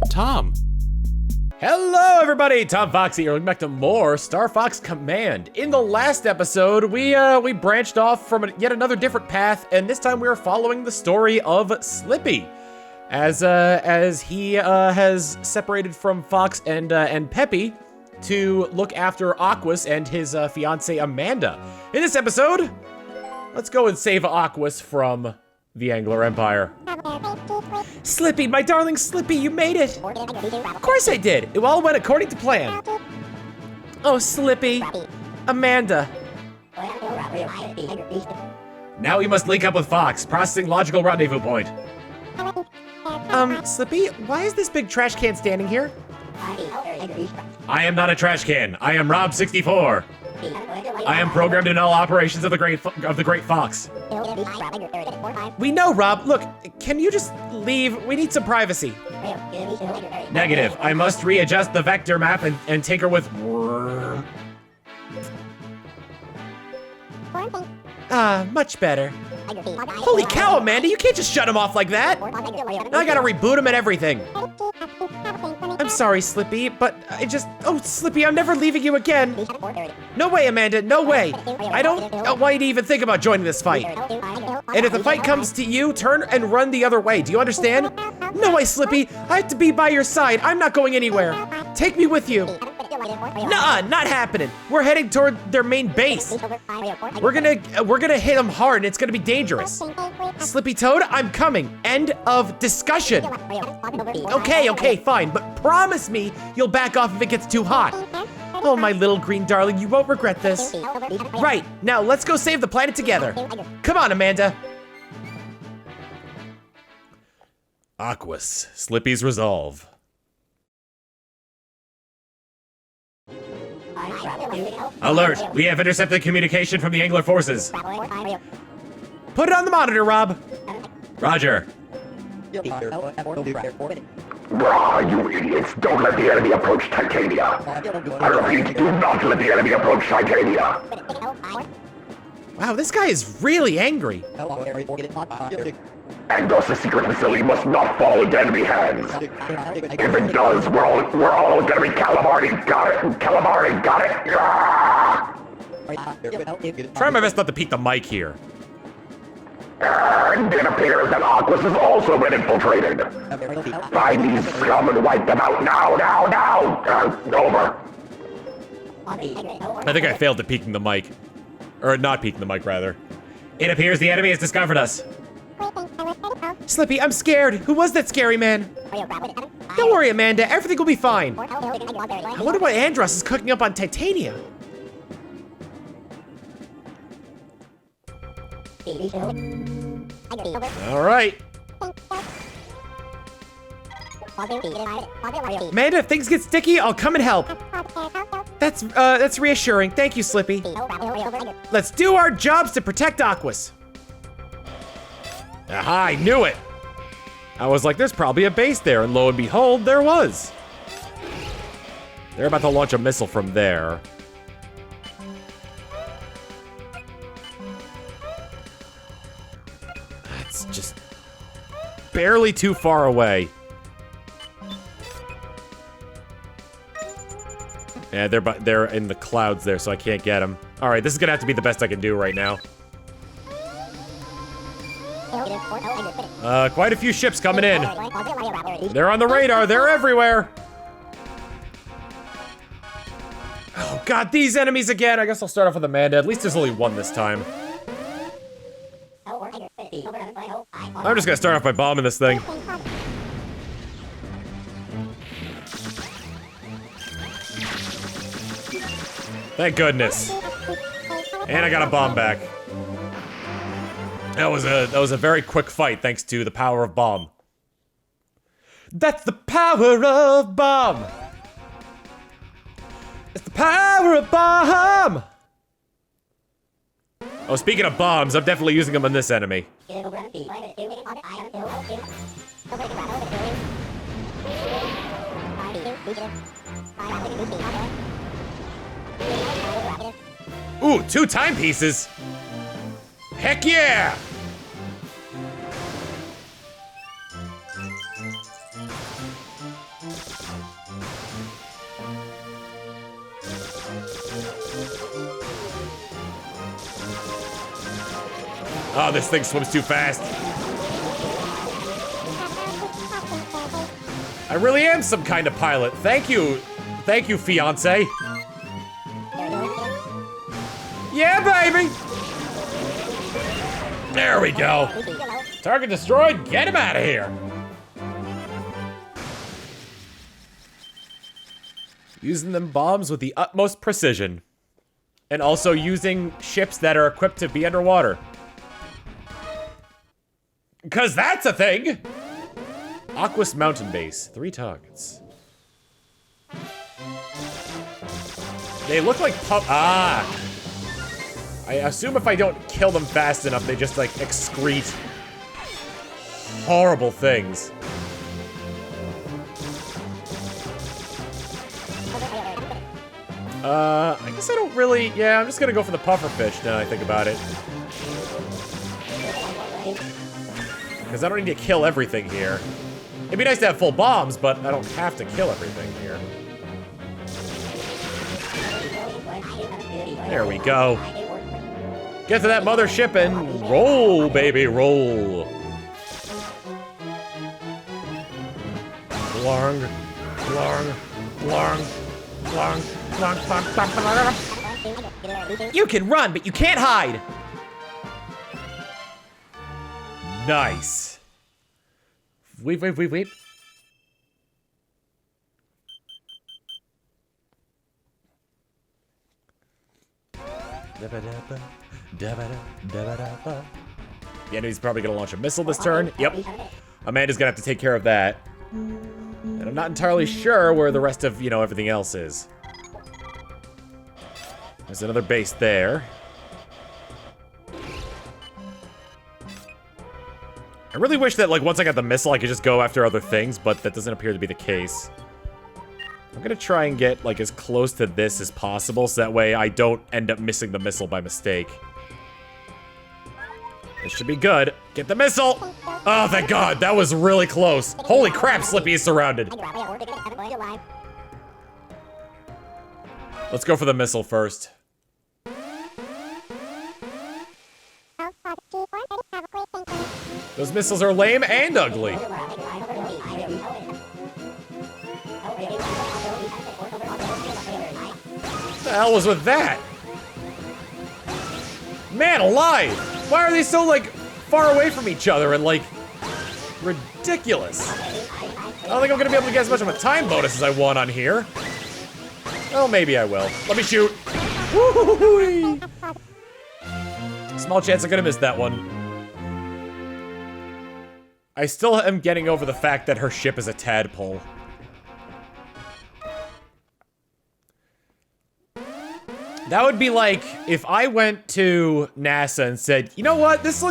Tom. Hello everybody, Tom Foxy here. Welcome back to more Star Fox Command. In the last episode, we branched off from yet another different path, and this time we are following the story of Slippy. As he has separated from Fox and Peppy to look after Aquas and his fiancée Amanda. In this episode, let's go and save Aquas from the Angler Empire. Slippy, my darling Slippy, you made it! Of course I did! It all went according to plan. Oh, Slippy. Amanda. Now we must link up with Fox, processing logical rendezvous point. Slippy, why is this big trash can standing here? I am not a trash can. I am Rob 64. I am programmed in all operations of the Great Fox. We know, Rob. Look, can you just leave? We need some privacy. Negative. I must readjust the vector map and tinker with. Much better. Holy cow, Amanda, you can't just shut him off like that. Now I gotta reboot him and everything. I'm sorry, Slippy, but oh, Slippy, I'm never leaving you again. No way, Amanda, no way. I don't want you to even think about joining this fight. And if the fight comes to you, turn and run the other way. Do you understand? No way, Slippy. I have to be by your side. I'm not going anywhere. Take me with you. Nuh-uh, not happening. We're heading toward their main base. We're gonna hit them hard and it's gonna be dangerous. Slippy Toad, I'm coming. End of discussion. Okay, fine, but promise me you'll back off if it gets too hot. Oh, my little green darling, you won't regret this. Right, now let's go save the planet together. Come on, Amanda. Aquas, Slippy's resolve. Alert! We have intercepted communication from the Angler forces. Put it on the monitor, Rob. Roger. You idiots! Don't let the enemy approach Titania! I repeat, do not let the enemy approach Titania! Wow, this guy is really angry. And thus the secret facility must not fall into enemy hands. If it does, we're all gonna be calamari. Got it? Calamari, got it? Try my best not to peek the mic here. And it appears that Aquas has also been infiltrated. Find these scum and wipe them out now. Over. I think I failed at peeking the mic. Or not peeking the mic, rather. It appears the enemy has discovered us. Slippy, I'm scared. Who was that scary man? Don't worry, Amanda. Everything will be fine. I wonder what Andros is cooking up on Titania. All right. Amanda, if things get sticky, I'll come and help. That's reassuring. Thank you, Slippy. Let's do our jobs to protect Aquas. Aha, I knew it. I was like, there's probably a base there, and lo and behold, there was. They're about to launch a missile from there. That's just barely too far away. Yeah, they're in the clouds there, so I can't get them. All right, this is gonna have to be the best I can do right now. Quite a few ships coming in. They're on the radar, they're everywhere. Oh God, these enemies again. I guess I'll start off with Amanda. At least there's only one this time. I'm just gonna start off by bombing this thing. Thank goodness. And I got a bomb back. That was a very quick fight thanks to the power of bomb. That's the power of bomb. It's the power of bomb. Oh, speaking of bombs, I'm definitely using them on this enemy. Ooh, 2 timepieces. Heck yeah! Oh, this thing swims too fast. I really am some kind of pilot. Thank you, fiance. Yeah, baby. There we go. Target destroyed. Get him out of here. Using them bombs with the utmost precision. And also using ships that are equipped to be underwater. Cause that's a thing! Aquas Mountain Base, 3 targets. They look like I assume if I don't kill them fast enough, they just like excrete horrible things. I guess I don't really, yeah, I'm just gonna go for the pufferfish now that I think about it. Because I don't need to kill everything here. It'd be nice to have full bombs, but I don't have to kill everything here. There we go. Get to that mothership and roll, baby, roll. Blarg, blarg, blarg, blarg, blarg, blarg, blarg. You can run, but you can't hide. Nice. Wait. The enemy's probably gonna launch a missile this turn. Yep. Amanda's gonna have to take care of that. And I'm not entirely sure where the rest of, everything else is. There's another base there. I really wish that, like, once I got the missile, I could just go after other things, but that doesn't appear to be the case. I'm gonna try and get, like, as close to this as possible, so that way I don't end up missing the missile by mistake. This should be good. Get the missile! Oh, thank God, that was really close. Holy crap, Slippy is surrounded. Let's go for the missile first. Those missiles are lame and ugly. What the hell was with that? Man alive! Why are they so, like, far away from each other and, like, ridiculous? I don't think I'm gonna be able to get as much of a time bonus as I want on here. Well, maybe I will. Let me shoot. Woo-hoo-hoo-hoo-hoo. Small chance I'm gonna miss that one. I still am getting over the fact that her ship is a tadpole. That would be like if I went to NASA and said, you know what, this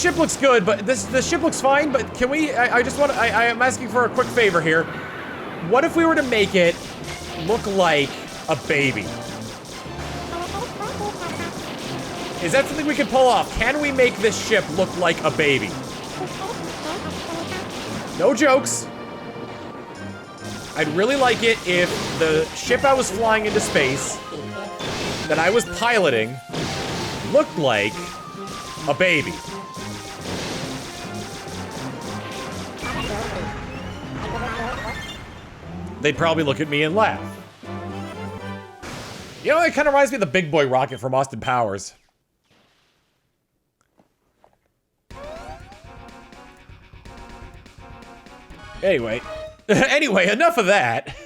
ship looks good, but this ship looks fine, but can we, I am asking for a quick favor here. What if we were to make it look like a baby? Is that something we can pull off? Can we make this ship look like a baby? No jokes. I'd really like it if the ship I was flying into space, that I was piloting, looked like a baby. They'd probably look at me and laugh. You know, it kind of reminds me of the big boy rocket from Austin Powers. Anyway, enough of that.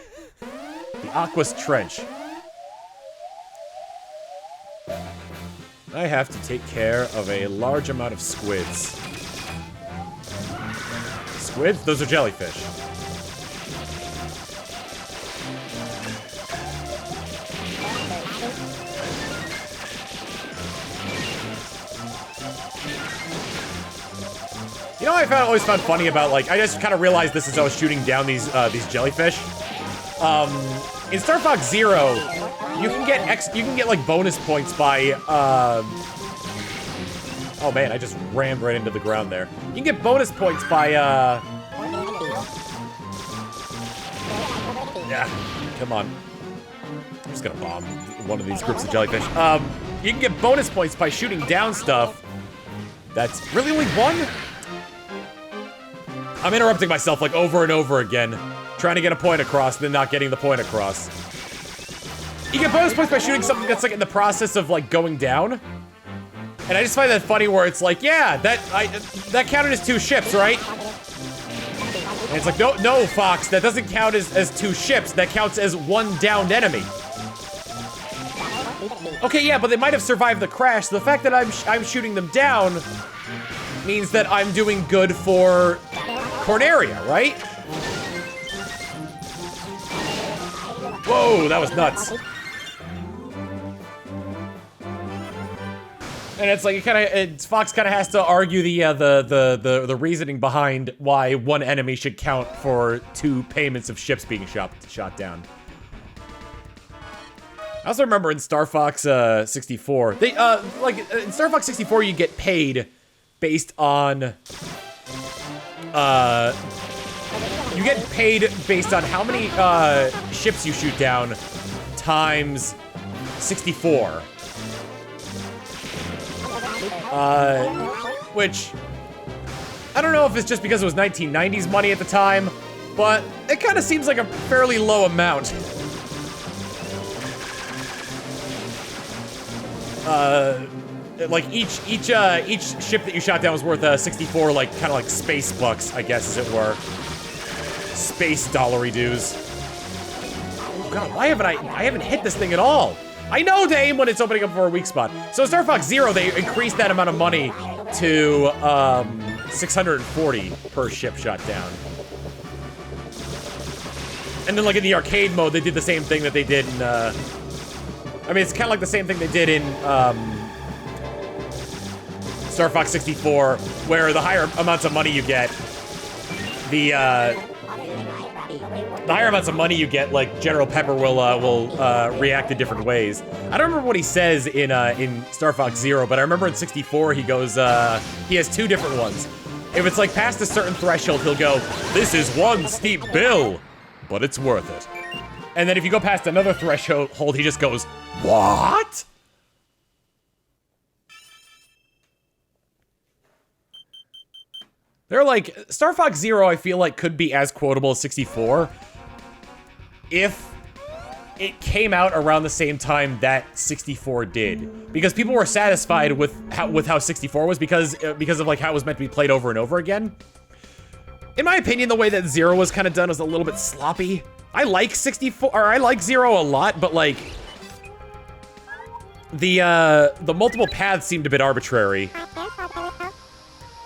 The Aquas Trench. I have to take care of a large amount of squids. Squids? Those are jellyfish. You know what I always found funny about, like, I just kind of realized this as I was shooting down these jellyfish. In Star Fox Zero, you can get like bonus points by oh man, I just rammed right into the ground there. You can get bonus points by yeah, come on. I'm just gonna bomb one of these groups of jellyfish. You can get bonus points by shooting down stuff That's really only one? I'm interrupting myself like over and over again. Trying to get a point across, then not getting the point across. You get bonus points by shooting something that's like in the process of like going down. And I just find that funny where it's like, yeah, that counted as 2 ships, right? And it's like, no, Fox, that doesn't count as 2 ships. That counts as 1 downed enemy. Okay, yeah, but they might have survived the crash. So the fact that I'm shooting them down means that I'm doing good for Corneria, right? Whoa, that was nuts. And it's like Fox kind of has to argue the reasoning behind why 1 enemy should count for 2 payments of ships being shot down. I also remember in Star Fox 64, they in Star Fox 64 you get paid based on how many ships you shoot down times 64. Which, I don't know if it's just because it was 1990s money at the time, but it kind of seems like a fairly low amount. Like each ship that you shot down was worth 64, like kind of like space bucks, I guess, as it were. Space dollary dues. Oh god, why haven't I haven't hit this thing at all? I know to aim when it's opening up for a weak spot. So Star Fox Zero, they increased that amount of money to 640 per ship shot down. And then like in the arcade mode, they did the same thing that they did in, I mean, it's kind of like the same thing they did in Star Fox 64, where the higher amounts of money you get, the higher amounts of money you get, like General Pepper will react in different ways. I don't remember what he says in Star Fox Zero, but I remember in 64 he goes, he has 2 different ones. If it's like past a certain threshold, he'll go, "This is one steep bill, but it's worth it." And then if you go past another threshold, he just goes, "What?" They're like, Star Fox Zero, I feel like, could be as quotable as 64 if it came out around the same time that 64 did. Because people were satisfied with how 64 was because of like how it was meant to be played over and over again. In my opinion, the way that Zero was kind of done was a little bit sloppy. I like 64, or I like Zero a lot, but like the multiple paths seemed a bit arbitrary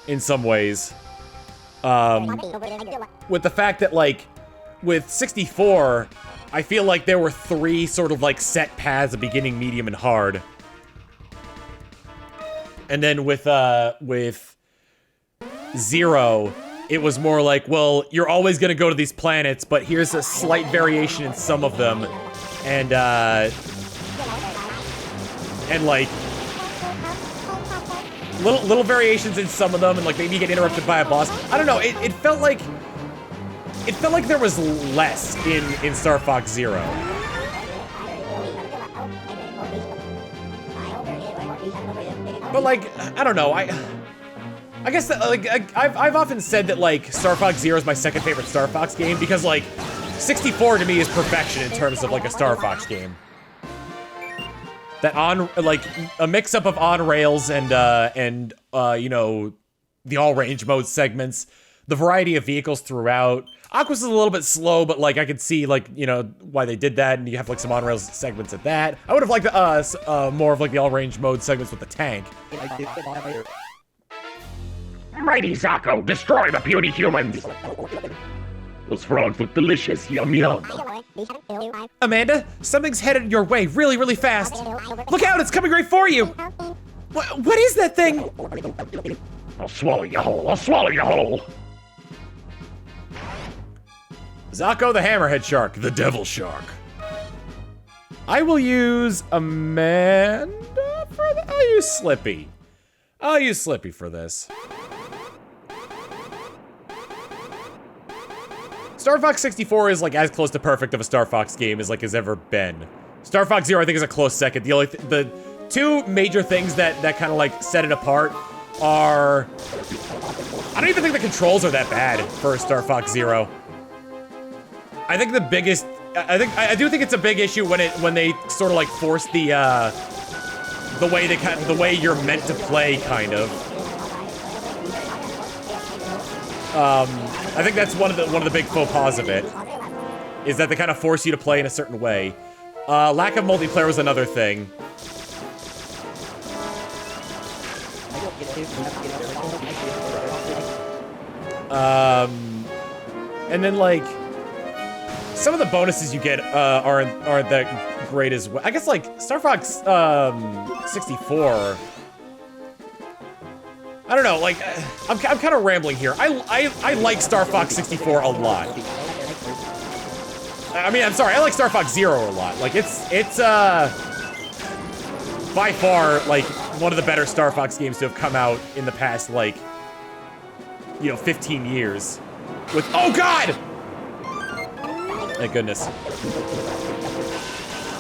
in some ways. With the fact that like with 64, I feel like there were 3 sort of like set paths of beginning, medium, and hard. And then with Zero, it was more like, well, you're always gonna go to these planets, but here's a slight variation in some of them, and like little variations in some of them, and like maybe you get interrupted by a boss. I don't know. It felt like there was less in Star Fox Zero. But like, I don't know. I guess that, like I've often said that like Star Fox Zero is my second favorite Star Fox game because like 64 to me is perfection in terms of like a Star Fox game. That like a mix-up of on rails and you know, the all range mode segments, the variety of vehicles throughout. Aquas is a little bit slow, but like I could see like, you know, why they did that, and you have like some on rails segments at that. I would have liked more of like the all range mode segments with the tank. Mighty Zocco, destroy the puny humans! Those frogs look delicious, yum yum. Amanda, something's headed your way really, really fast. Look out, it's coming right for you! What is that thing? I'll swallow you whole, I'll swallow you whole! Zocco the Hammerhead Shark, the Devil Shark. I will use Amanda for that. I'll use Slippy. I'll use Slippy for this. Star Fox 64 is like as close to perfect of a Star Fox game as like has ever been. Star Fox Zero I think is a close second. The 2 major things that kind of like set it apart are... I don't even think the controls are that bad for Star Fox Zero. I think the biggest... I do think it's a big issue when they sort of like force the way you're meant to play, kind of. I think that's one of the big faux pas of it, is that they kind of force you to play in a certain way. Lack of multiplayer was another thing. And then like some of the bonuses you get aren't that great as well. I guess like Star Fox 64. I don't know, like I'm kind of rambling here. I like Star Fox 64 a lot. I mean, I'm sorry, I like Star Fox Zero a lot. Like it's by far like one of the better Star Fox games to have come out in the past, like, you know, 15 years. With, oh God! Thank goodness.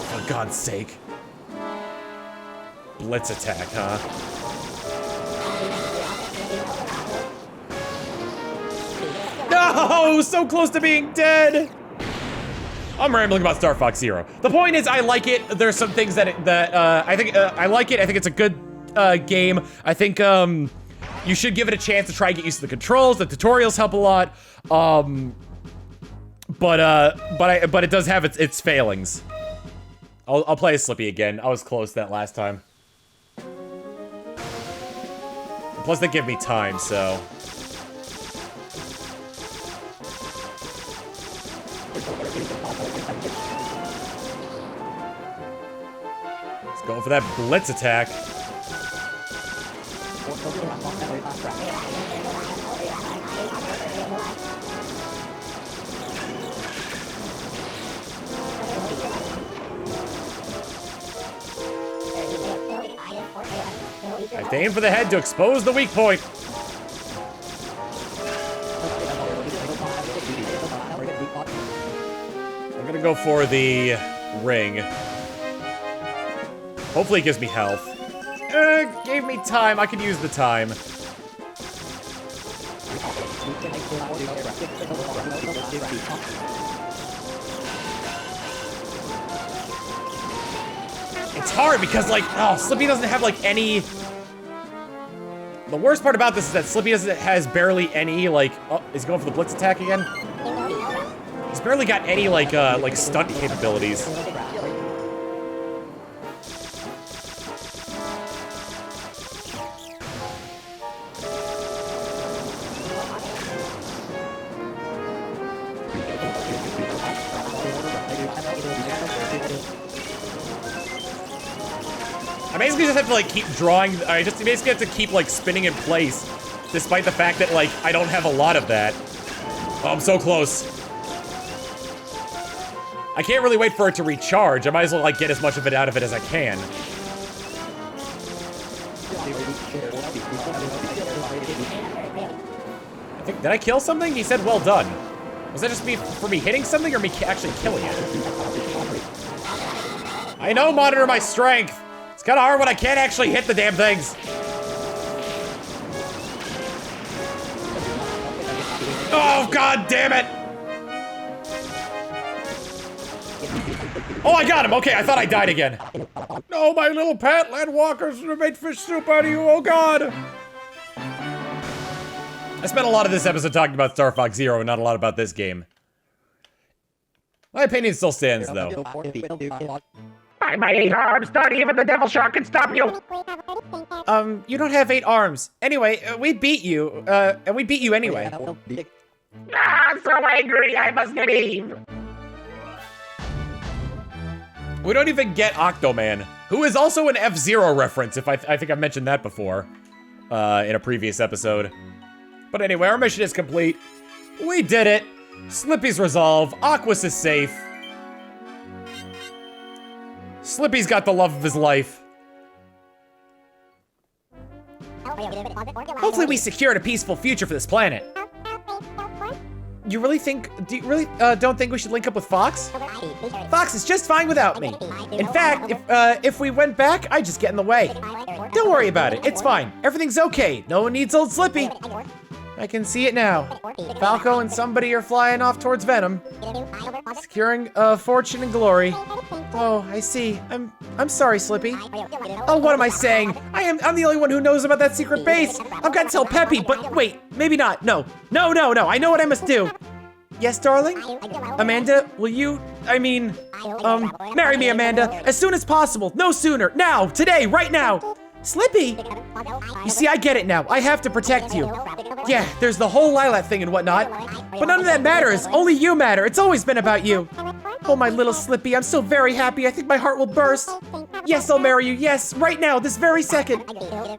For God's sake. Blitz attack, huh? No! So close to being dead! I'm rambling about Star Fox Zero. The point is, I like it. There's some things that I think I like it. I think it's a good game. I think you should give it a chance to try and get used to the controls. The tutorials help a lot. But it does have its failings. I'll play as Slippy again. I was close that last time. Plus, they give me time, so. Let's go for that blitz attack. I have to aim for the head to expose the weak point. I'm gonna go for the ring. Hopefully it gives me health. Gave me time. I could use the time. It's hard because, like, oh, Slippy doesn't have, like, any... The worst part about this is that Slippy has barely any, like... Oh, is he going for the blitz attack again? He's barely got any, like stunt capabilities. I basically just have to, like, keep drawing. I just basically have to keep, like, spinning in place, despite the fact that, like, I don't have a lot of that. Oh, I'm so close. I can't really wait for it to recharge. I might as well, like, get as much of it out of it as I can. Did I kill something? He said, well done. Was that just for me hitting something or me actually killing it? I know, monitor my strength. It's kind of hard when I can't actually hit the damn things. Oh, God damn it. Oh, I got him. Okay, I thought I died again. No, my little pet land walkers made fish soup out of you. Oh, God. I spent a lot of this episode talking about Star Fox Zero and not a lot about this game. My opinion still stands, though. By my 8 arms, not even the devil shark can stop you! You don't have 8 arms. Anyway, we beat you, and we beat you anyway. Ah, I'm so angry, I must leave! We don't even get Octoman, who is also an F-Zero reference, if I think I mentioned that before, in a previous episode. But anyway, our mission is complete. We did it! Slippy's resolved, Aquas is safe. Slippy's got the love of his life. Hopefully we secured a peaceful future for this planet. Do you really don't think we should link up with Fox? Fox is just fine without me. In fact, if we went back, I'd just get in the way. Don't worry about it. It's fine. Everything's okay. No one needs old Slippy. I can see it now. Falco and somebody are flying off towards Venom, securing fortune and glory. Oh, I see. I'm sorry, Slippy. Oh, what am I saying? I'm the only one who knows about that secret base. I've got to tell Peppy, but wait, maybe not. No. I know what I must do. Yes, darling? Amanda, will you, marry me, Amanda, as soon as possible. No sooner. Now, today, right now. Slippy? You see, I get it now. I have to protect you. Yeah, there's the whole Lilac thing and whatnot. But none of that matters. Only you matter. It's always been about you. Oh, my little Slippy, I'm so very happy. I think my heart will burst. Yes, I'll marry you. Yes, right now, this very second.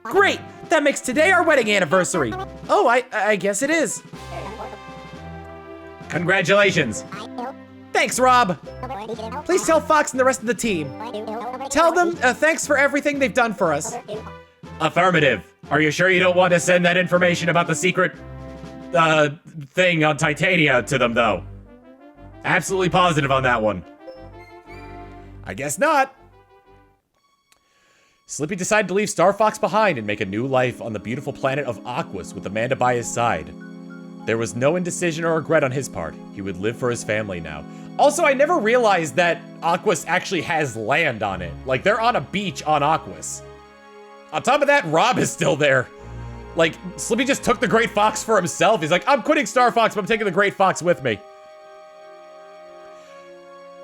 Great. That makes today our wedding anniversary. Oh, I guess it is. Congratulations. Thanks, Rob. Please tell Fox and the rest of the team. Tell them thanks for everything they've done for us. Affirmative. Are you sure you don't want to send that information about the secret thing on Titania to them, though? Absolutely positive on that one. I guess not. Slippy decided to leave Star Fox behind and make a new life on the beautiful planet of Aquas with Amanda by his side. There was no indecision or regret on his part. He would live for his family now. Also, I never realized that Aquas actually has land on it. Like, they're on a beach on Aquas. On top of that, Rob is still there. Like, Slippy just took the Great Fox for himself. He's like, I'm quitting Star Fox, but I'm taking the Great Fox with me.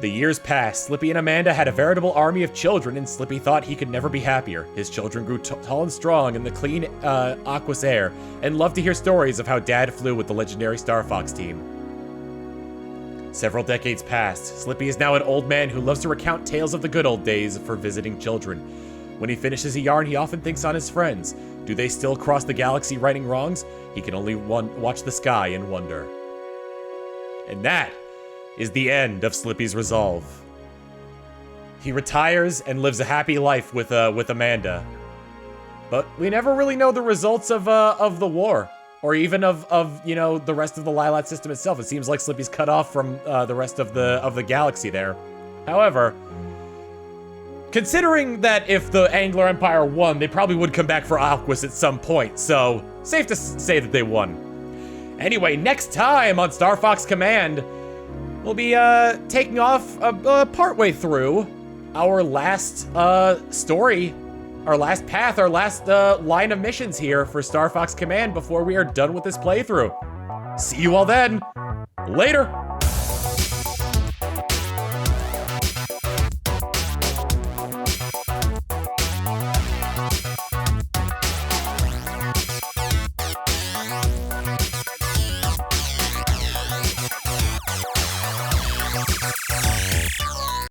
The years passed. Slippy and Amanda had a veritable army of children, and Slippy thought he could never be happier. His children grew tall and strong in the clean Aquas air, and loved to hear stories of how Dad flew with the legendary Star Fox team. Several decades passed. Slippy is now an old man who loves to recount tales of the good old days for visiting children. When he finishes a yarn, he often thinks on his friends. Do they still cross the galaxy righting wrongs? He can only watch the sky and wonder. And that is the end of Slippy's resolve. He retires and lives a happy life with Amanda. But we never really know the results of the war, or even of the rest of the Lilac system itself. It seems like Slippy's cut off from the rest of the galaxy there. However, considering that if the Angler Empire won, they probably would come back for Aquas at some point, so safe to say that they won. Anyway, next time on Star Fox Command, we'll be taking off partway through our last story, our last path, our last line of missions here for Star Fox Command before we are done with this playthrough. See you all then. Later.